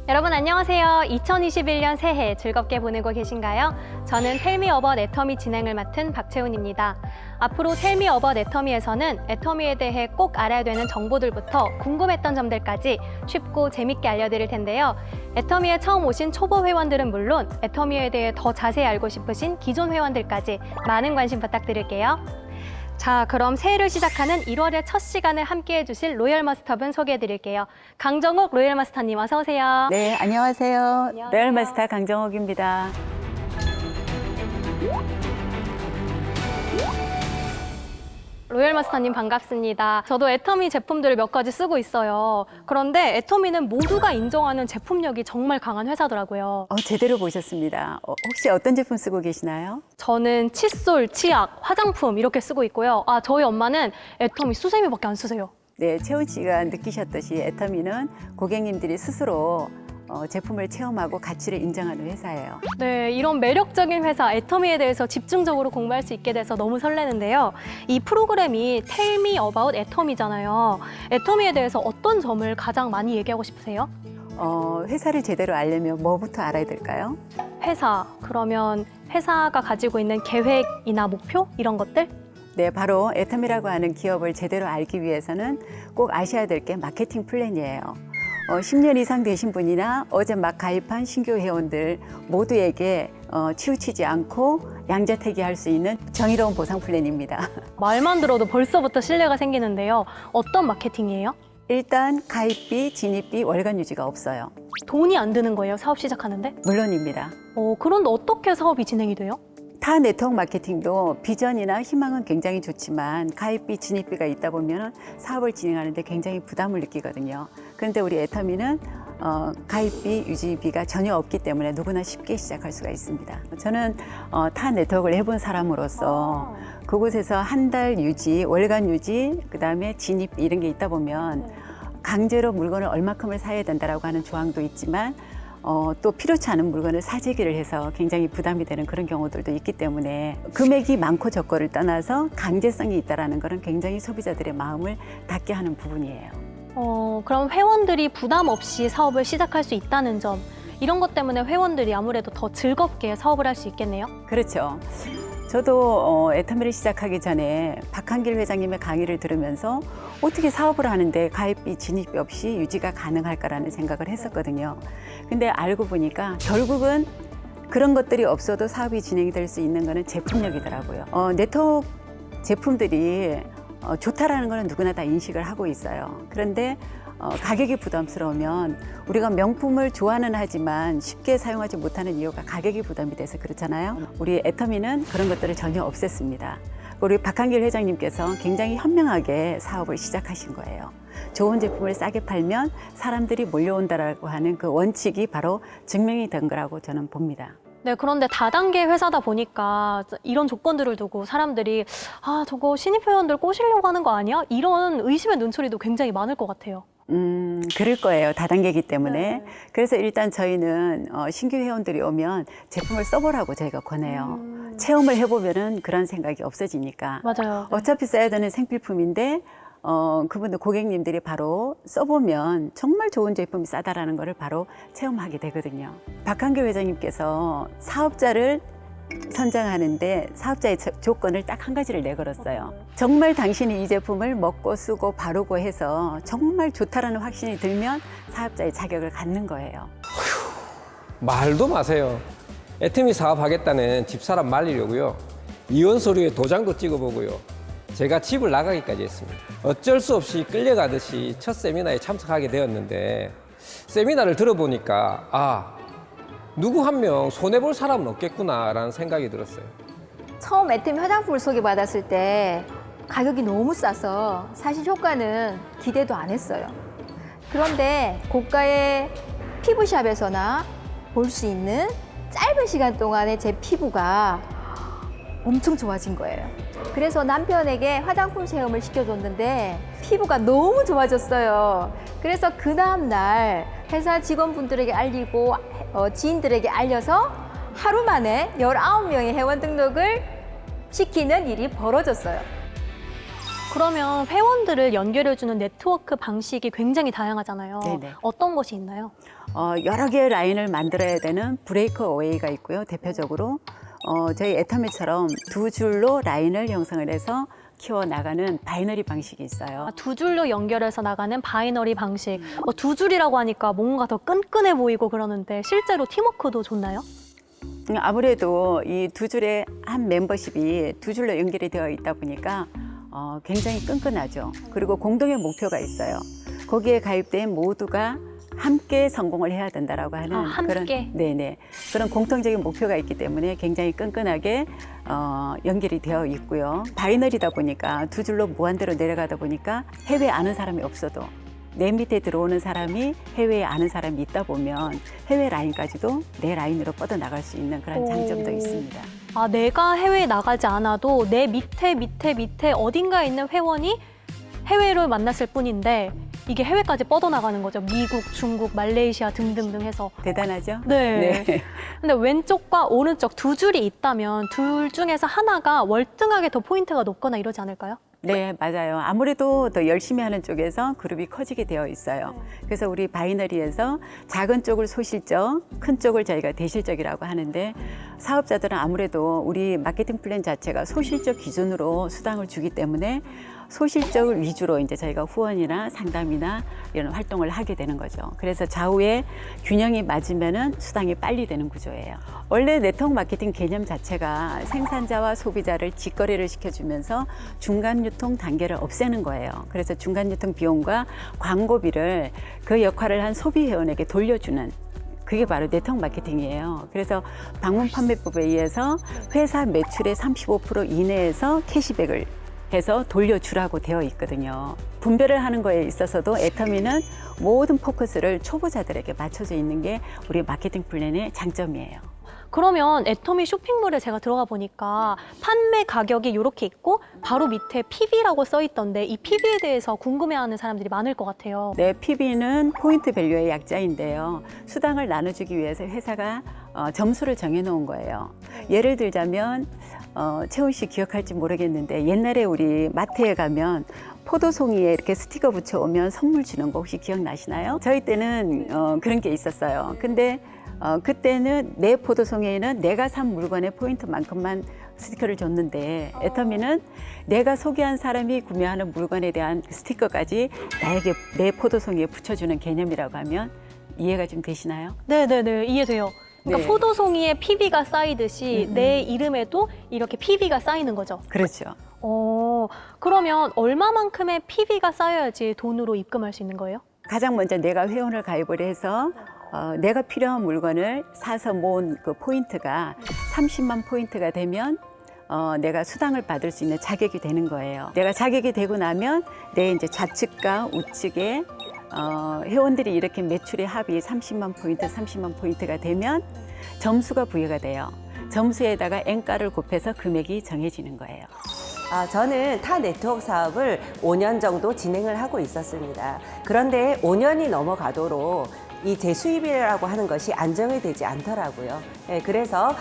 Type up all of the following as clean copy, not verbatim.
여러분 안녕하세요. 2021년 새해 즐겁게 보내고 계신가요? 저는 텔미 어바웃 애터미 진행을 맡은 박채훈입니다. 앞으로 텔미 어바웃 애터미에서는 애터미에 대해 꼭 알아야 되는 정보들부터 궁금했던 점들까지 쉽고 재밌게 알려드릴 텐데요. 애터미에 처음 오신 초보 회원들은 물론 애터미에 대해 더 자세히 알고 싶으신 기존 회원들까지 많은 관심 부탁드릴게요. 자, 그럼 새해를 시작하는 1월의 첫 시간을 함께해 주실 로열 마스터분 소개해 드릴게요. 강정욱 로열 마스터님 어서 오세요. 네, 안녕하세요. 안녕하세요. 로열 마스터 강정옥입니다. 로열 마스터님 반갑습니다. 저도 애터미 제품들을 몇 가지 쓰고 있어요. 그런데 애터미는 모두가 인정하는 제품력이 정말 강한 회사더라고요. 제대로 보셨습니다. 혹시 어떤 제품 쓰고 계시나요? 저는 칫솔, 치약, 화장품 이렇게 쓰고 있고요. 저희 엄마는 애터미 수세미밖에 안 쓰세요. 네, 채훈 씨가 느끼셨듯이 애터미는 고객님들이 스스로 제품을 체험하고 가치를 인정하는 회사예요. 네, 이런 매력적인 회사 애터미에 대해서 집중적으로 공부할 수 있게 돼서 너무 설레는데요. 이 프로그램이 Tell Me About 애터미잖아요. 애터미에 대해서 어떤 점을 가장 많이 얘기하고 싶으세요? 회사를 제대로 알려면 뭐부터 알아야 될까요? 회사, 그러면 회사가 가지고 있는 계획이나 목표 이런 것들? 네, 바로 애터미라고 하는 기업을 제대로 알기 위해서는 꼭 아셔야 될 게 마케팅 플랜이에요. 10년 이상 되신 분이나 어제 막 가입한 신규 회원들 모두에게 치우치지 않고 양자택일할 수 있는 정의로운 보상 플랜입니다. 말만 들어도 벌써부터 신뢰가 생기는데요. 어떤 마케팅이에요? 일단 가입비, 진입비, 월간 유지가 없어요. 돈이 안 드는 거예요, 사업 시작하는데? 물론입니다. 그런데 어떻게 사업이 진행이 돼요? 타 네트워크 마케팅도 비전이나 희망은 굉장히 좋지만 가입비, 진입비가 있다 보면 사업을 진행하는데 굉장히 부담을 느끼거든요. 그런데 우리 애터미는 가입비, 유지비가 전혀 없기 때문에 누구나 쉽게 시작할 수가 있습니다. 저는 타 네트워크를 해본 사람으로서 그곳에서 한 달 유지, 월간 유지, 그다음에 진입 이런 게 있다 보면 강제로 물건을 얼마큼을 사야 된다라고 하는 조항도 있지만 또 필요치 않은 물건을 사재기를 해서 굉장히 부담이 되는 그런 경우들도 있기 때문에 금액이 많고 적고를 떠나서 강제성이 있다는 것은 굉장히 소비자들의 마음을 닫게 하는 부분이에요. 그럼 회원들이 부담 없이 사업을 시작할 수 있다는 점, 이런 것 때문에 회원들이 아무래도 더 즐겁게 사업을 할 수 있겠네요? 그렇죠. 저도 애터미를 시작하기 전에 박한길 회장님의 강의를 들으면서 어떻게 사업을 하는데 가입비, 진입비 없이 유지가 가능할까라는 생각을 했었거든요. 근데 알고 보니까 결국은 그런 것들이 없어도 사업이 진행이 될 수 있는 거는 제품력이더라고요. 네트워크 제품들이 좋다라는 거는 누구나 다 인식을 하고 있어요. 그런데 가격이 부담스러우면 우리가 명품을 좋아는 하지만 쉽게 사용하지 못하는 이유가 가격이 부담이 돼서 그렇잖아요. 우리 애터미는 그런 것들을 전혀 없앴습니다. 우리 박한길 회장님께서 굉장히 현명하게 사업을 시작하신 거예요. 좋은 제품을 싸게 팔면 사람들이 몰려온다라고 하는 그 원칙이 바로 증명이 된 거라고 저는 봅니다. 네, 그런데 다단계 회사다 보니까 이런 조건들을 두고 사람들이 저거 신입 회원들 꼬시려고 하는 거 아니야? 이런 의심의 눈초리도 굉장히 많을 것 같아요. 그럴 거예요. 다단계이기 때문에. 네. 그래서 일단 저희는 신규 회원들이 오면 제품을 써보라고 저희가 권해요. 체험을 해보면은 그런 생각이 없어지니까. 맞아요. 어차피 써야 되는 생필품인데 그분들 고객님들이 바로 써보면 정말 좋은 제품이 싸다라는 거를 바로 체험하게 되거든요. 박한길 회장님께서 사업자를 선정하는데 사업자의 조건을 딱 한 가지를 내걸었어요. 정말 당신이 이 제품을 먹고 쓰고 바르고 해서 정말 좋다라는 확신이 들면 사업자의 자격을 갖는 거예요. 말도 마세요. 애터미 사업하겠다는 집사람 말리려고요. 이혼 서류에 도장도 찍어보고요. 제가 집을 나가기까지 했습니다. 어쩔 수 없이 끌려가듯이 첫 세미나에 참석하게 되었는데 세미나를 들어보니까 누구 한 명 손해볼 사람은 없겠구나라는 생각이 들었어요. 처음 애터미 화장품을 소개받았을 때 가격이 너무 싸서 사실 효과는 기대도 안 했어요. 그런데 고가의 피부샵에서나 볼 수 있는 짧은 시간 동안에 제 피부가 엄청 좋아진 거예요. 그래서 남편에게 화장품 체험을 시켜줬는데 피부가 너무 좋아졌어요. 그래서 그 다음날 회사 직원분들에게 알리고 지인들에게 알려서 하루 만에 19명의 회원 등록을 시키는 일이 벌어졌어요. 그러면 회원들을 연결해주는 네트워크 방식이 굉장히 다양하잖아요. 네네. 어떤 것이 있나요? 여러 개의 라인을 만들어야 되는 브레이크 어웨이가 있고요. 대표적으로 저희 애터미처럼 두 줄로 라인을 형성을 해서 키워나가는 바이너리 방식이 있어요. 두 줄로 연결해서 나가는 바이너리 방식. 두 줄이라고 하니까 뭔가 더 끈끈해 보이고 그러는데 실제로 팀워크도 좋나요? 아무래도 이 두 줄의 한 멤버십이 두 줄로 연결이 되어 있다 보니까 굉장히 끈끈하죠. 그리고 공동의 목표가 있어요. 거기에 가입된 모두가 함께 성공을 해야 된다라고 하는 함께? 그런 공통적인 목표가 있기 때문에 굉장히 끈끈하게 연결이 되어 있고요. 바이너리다 보니까 두 줄로 무한대로 내려가다 보니까 해외에 아는 사람이 없어도 내 밑에 들어오는 사람이 해외에 아는 사람이 있다 보면 해외 라인까지도 내 라인으로 뻗어나갈 수 있는 그런 장점도 있습니다. 내가 해외에 나가지 않아도 내 밑에 어딘가에 있는 회원이 해외를 만났을 뿐인데 이게 해외까지 뻗어나가는 거죠. 미국, 중국, 말레이시아 등등등 해서. 대단하죠? 네. 근데 왼쪽과 오른쪽 두 줄이 있다면 둘 중에서 하나가 월등하게 더 포인트가 높거나 이러지 않을까요? 네, 맞아요. 아무래도 더 열심히 하는 쪽에서 그룹이 커지게 되어 있어요. 그래서 우리 바이너리에서 작은 쪽을 소실적, 큰 쪽을 저희가 대실적이라고 하는데 사업자들은 아무래도 우리 마케팅 플랜 자체가 소실적 기준으로 수당을 주기 때문에 소실적을 위주로 이제 저희가 후원이나 상담이나 이런 활동을 하게 되는 거죠. 그래서 좌우에 균형이 맞으면은 수당이 빨리 되는 구조예요. 원래 네트워크 마케팅 개념 자체가 생산자와 소비자를 직거래를 시켜주면서 중간 유통 단계를 없애는 거예요. 그래서 중간 유통 비용과 광고비를 그 역할을 한 소비 회원에게 돌려주는 그게 바로 네트워크 마케팅이에요. 그래서 방문 판매법에 의해서 회사 매출의 35% 이내에서 캐시백을 해서 돌려주라고 되어 있거든요. 분배를 하는 거에 있어서도 애터미는 모든 포커스를 초보자들에게 맞춰져 있는 게 우리 마케팅 플랜의 장점이에요. 그러면 애터미 쇼핑몰에 제가 들어가 보니까 판매 가격이 이렇게 있고 바로 밑에 PB라고 써 있던데 이 PB에 대해서 궁금해하는 사람들이 많을 것 같아요. 네, PB는 포인트 밸류의 약자인데요. 수당을 나눠주기 위해서 회사가 점수를 정해놓은 거예요. 예를 들자면 채훈 씨 기억할지 모르겠는데 옛날에 우리 마트에 가면 포도송이에 이렇게 스티커 붙여오면 선물 주는 거 혹시 기억나시나요? 저희 때는 그런 게 있었어요. 근데 그때는 내 포도송이에는 내가 산 물건의 포인트만큼만 스티커를 줬는데 애터미는 내가 소개한 사람이 구매하는 물건에 대한 스티커까지 나에게 내 포도송이에 붙여주는 개념이라고 하면 이해가 좀 되시나요? 네네네, 이해돼요. 그러니까 네. 포도송이에 PB가 쌓이듯이 내 이름에도 이렇게 PB가 쌓이는 거죠. 그렇죠. 그러면 얼마만큼의 PB가 쌓여야지 돈으로 입금할 수 있는 거예요? 가장 먼저 내가 회원을 가입을 해서 내가 필요한 물건을 사서 모은 그 포인트가 30만 포인트가 되면 내가 수당을 받을 수 있는 자격이 되는 거예요. 내가 자격이 되고 나면 내 이제 좌측과 우측에 회원들이 이렇게 매출의 합이 30만 포인트가 되면 점수가 부여가 돼요. 점수에다가 N가를 곱해서 금액이 정해지는 거예요. 저는 타 네트워크 사업을 5년 정도 진행을 하고 있었습니다. 그런데 5년이 넘어가도록 이 재수입이라고 하는 것이 안정이 되지 않더라고요. 그래서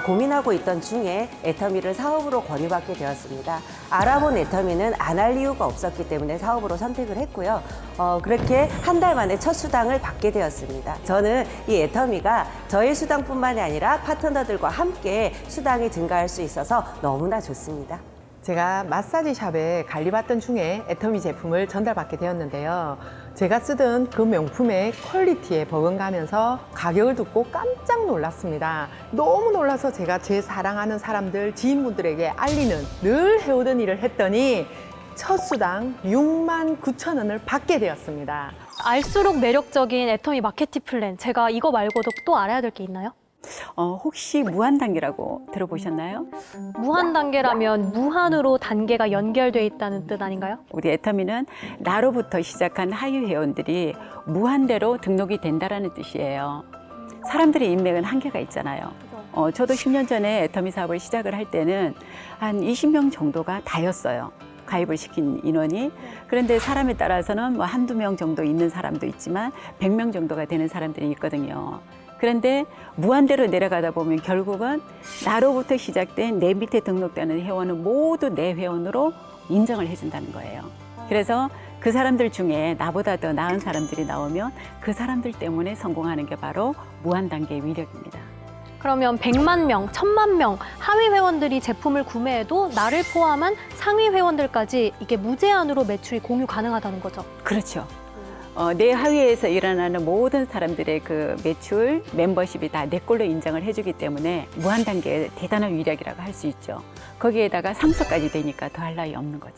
고민하고 있던 중에 애터미를 사업으로 권유받게 되었습니다. 알아본 애터미는 안 할 이유가 없었기 때문에 사업으로 선택을 했고요. 그렇게 한 달 만에 첫 수당을 받게 되었습니다. 저는 이 애터미가 저의 수당뿐만이 아니라 파트너들과 함께 수당이 증가할 수 있어서 너무나 좋습니다. 제가 마사지 샵에 관리받던 중에 애터미 제품을 전달받게 되었는데요. 제가 쓰던 그 명품의 퀄리티에 버금가면서 가격을 듣고 깜짝 놀랐습니다. 너무 놀라서 제가 제 사랑하는 사람들, 지인분들에게 알리는 늘 해오던 일을 했더니 첫 수당 69,000원을 받게 되었습니다. 알수록 매력적인 애터미 마케팅 플랜. 제가 이거 말고도 또 알아야 될 게 있나요? 혹시 무한 단계라고 들어보셨나요? 무한 단계라면 무한으로 단계가 연결돼 있다는 뜻 아닌가요? 우리 애터미는 나로부터 시작한 하위 회원들이 무한대로 등록이 된다라는 뜻이에요. 사람들의 인맥은 한계가 있잖아요. 저도 10년 전에 애터미 사업을 시작을 할 때는 한 20명 정도가 다였어요. 가입을 시킨 인원이. 그런데 사람에 따라서는 뭐 한두 명 정도 있는 사람도 있지만 100명 정도가 되는 사람들이 있거든요. 그런데 무한대로 내려가다 보면 결국은 나로부터 시작된 내 밑에 등록되는 회원은 모두 내 회원으로 인정을 해준다는 거예요. 그래서 그 사람들 중에 나보다 더 나은 사람들이 나오면 그 사람들 때문에 성공하는 게 바로 무한단계의 위력입니다. 그러면 100만 명, 1000만 명 하위 회원들이 제품을 구매해도 나를 포함한 상위 회원들까지 이게 무제한으로 매출이 공유 가능하다는 거죠. 그렇죠. 내 하위에서 일어나는 모든 사람들의 그 매출, 멤버십이 다 내 걸로 인정을 해주기 때문에 무한단계의 대단한 위력이라고 할 수 있죠. 거기에다가 상속까지 되니까 더할 나위 없는 거죠.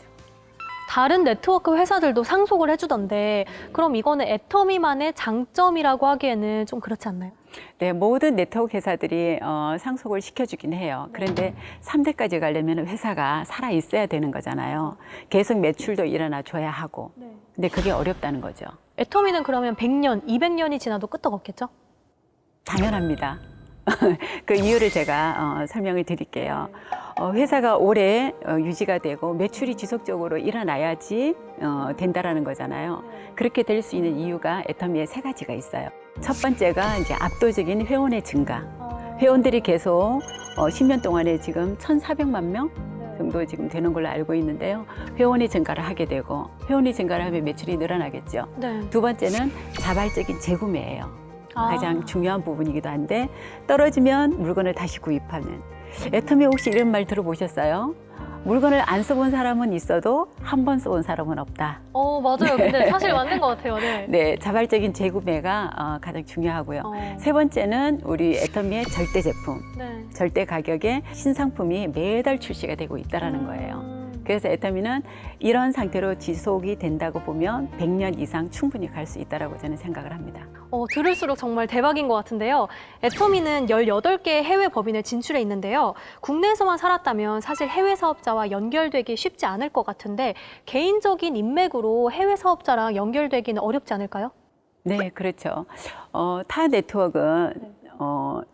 다른 네트워크 회사들도 상속을 해주던데 그럼 이거는 애터미만의 장점이라고 하기에는 좀 그렇지 않나요? 네, 모든 네트워크 회사들이 상속을 시켜주긴 해요. 그런데 3대까지 가려면 회사가 살아 있어야 되는 거잖아요. 계속 매출도 일어나 줘야 하고. 근데 그게 어렵다는 거죠. 애터미는 그러면 100년, 200년이 지나도 끄떡없겠죠? 당연합니다. 그 이유를 제가 설명을 드릴게요. 회사가 오래 유지가 되고 매출이 지속적으로 일어나야지 된다라는 거잖아요. 그렇게 될 수 있는 이유가 애터미에 3가지가 있어요. 첫 번째가 이제 압도적인 회원의 증가. 회원들이 계속 10년 동안에 지금 1,400만 명 정도 지금 되는 걸로 알고 있는데요. 회원이 증가를 하게 되고 회원이 증가를 하면 매출이 늘어나겠죠. 네. 두 번째는 자발적인 재구매예요. 가장 중요한 부분이기도 한데 떨어지면 물건을 다시 구입하는. 애터미 혹시 이런 말 들어보셨어요? 물건을 안 써본 사람은 있어도 한 번 써본 사람은 없다. 맞아요. 근데 사실 맞는 것 같아요. 네. 네, 자발적인 재구매가 가장 중요하고요. 세 번째는 우리 애터미의 절대 제품, 네. 절대 가격에 신상품이 매달 출시가 되고 있다는 거예요. 그래서 애터미는 이런 상태로 지속이 된다고 보면 100년 이상 충분히 갈 수 있다고 저는 생각을 합니다. 들을수록 정말 대박인 것 같은데요. 애터미는 18개의 해외 법인에 진출해 있는데요. 국내에서만 살았다면 사실 해외 사업자와 연결되기 쉽지 않을 것 같은데 개인적인 인맥으로 해외 사업자랑 연결되기는 어렵지 않을까요? 네, 그렇죠. 타 네트워크는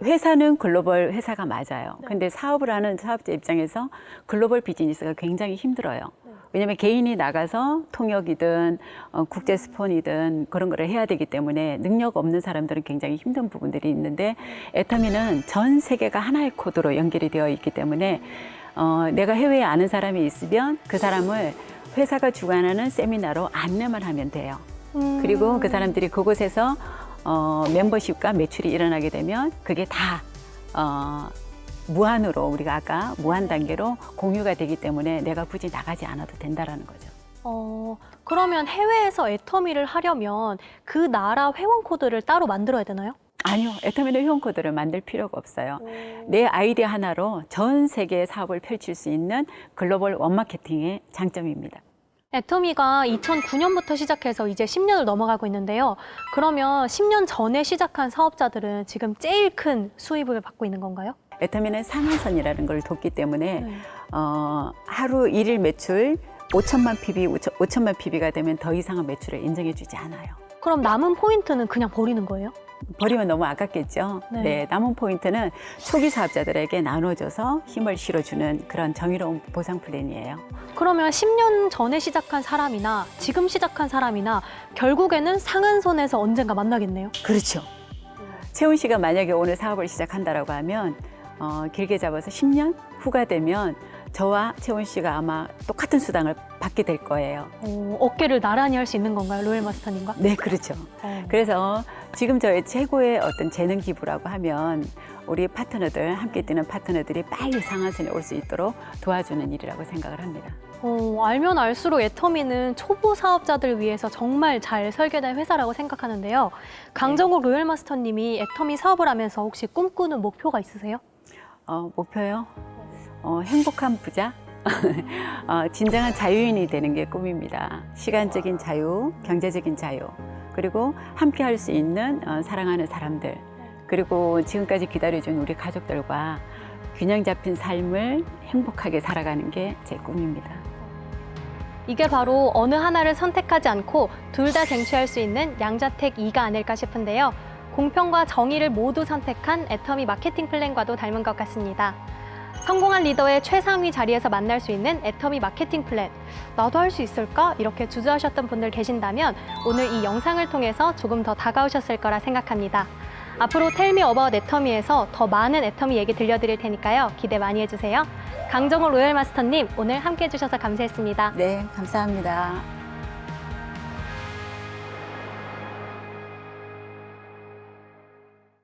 회사는 글로벌 회사가 맞아요. 근데 사업을 하는 사업자 입장에서 글로벌 비즈니스가 굉장히 힘들어요. 왜냐하면 개인이 나가서 통역이든 국제 스폰이든 그런 거를 해야 되기 때문에 능력 없는 사람들은 굉장히 힘든 부분들이 있는데 애터미는 전 세계가 하나의 코드로 연결이 되어 있기 때문에 내가 해외에 아는 사람이 있으면 그 사람을 회사가 주관하는 세미나로 안내만 하면 돼요. 그리고 그 사람들이 그곳에서 멤버십과 매출이 일어나게 되면 그게 다 무한으로 우리가 아까 무한 단계로 공유가 되기 때문에 내가 굳이 나가지 않아도 된다라는 거죠. 그러면 해외에서 애터미를 하려면 그 나라 회원 코드를 따로 만들어야 되나요? 아니요. 애터미는 회원 코드를 만들 필요가 없어요. 내 아이디어 하나로 전 세계의 사업을 펼칠 수 있는 글로벌 원마케팅의 장점입니다. 애터미가 2009년부터 시작해서 이제 10년을 넘어가고 있는데요. 그러면 10년 전에 시작한 사업자들은 지금 제일 큰 수입을 받고 있는 건가요? 애터미는 상한선이라는 걸 뒀기 때문에 하루 일일 매출 5천만 PB, 5천만 PB가 되면 더 이상의 매출을 인정해 주지 않아요. 그럼 남은 포인트는 그냥 버리는 거예요? 버리면 너무 아깝겠죠. 네. 네, 남은 포인트는 초기 사업자들에게 나눠줘서 힘을 실어주는 그런 정의로운 보상 플랜이에요. 그러면 10년 전에 시작한 사람이나 지금 시작한 사람이나 결국에는 상한선에서 언젠가 만나겠네요. 그렇죠. 채훈 씨가 만약에 오늘 사업을 시작한다라고 하면 길게 잡아서 10년 후가 되면 저와 채훈 씨가 아마 똑같은 수당을 받게 될 거예요. 어깨를 나란히 할 수 있는 건가요, 로엘 마스터님과? 네, 그렇죠. 그래서 지금 저의 최고의 어떤 재능 기부라고 하면 우리 파트너들, 함께 뛰는 파트너들이 빨리 상한선에 올 수 있도록 도와주는 일이라고 생각을 합니다. 알면 알수록 애터미는 초보 사업자들 위해서 정말 잘 설계된 회사라고 생각하는데요. 강정욱 로열 마스터님이 애터미 사업을 하면서 혹시 꿈꾸는 목표가 있으세요? 목표요? 행복한 부자? 진정한 자유인이 되는 게 꿈입니다. 시간적인 자유, 경제적인 자유, 그리고 함께 할 수 있는 사랑하는 사람들, 그리고 지금까지 기다려준 우리 가족들과 균형 잡힌 삶을 행복하게 살아가는 게 제 꿈입니다. 이게 바로 어느 하나를 선택하지 않고 둘 다 쟁취할 수 있는 양자택 2가 아닐까 싶은데요. 공평과 정의를 모두 선택한 애터미 마케팅 플랜과도 닮은 것 같습니다. 성공한 리더의 최상위 자리에서 만날 수 있는 애터미 마케팅 플랜. 나도 할 수 있을까? 이렇게 주저하셨던 분들 계신다면 오늘 이 영상을 통해서 조금 더 다가오셨을 거라 생각합니다. 앞으로 텔미 어바웃 애터미에서 더 많은 애터미 얘기 들려드릴 테니까요. 기대 많이 해주세요. 강정호 로얄 마스터님, 오늘 함께 해주셔서 감사했습니다. 네, 감사합니다.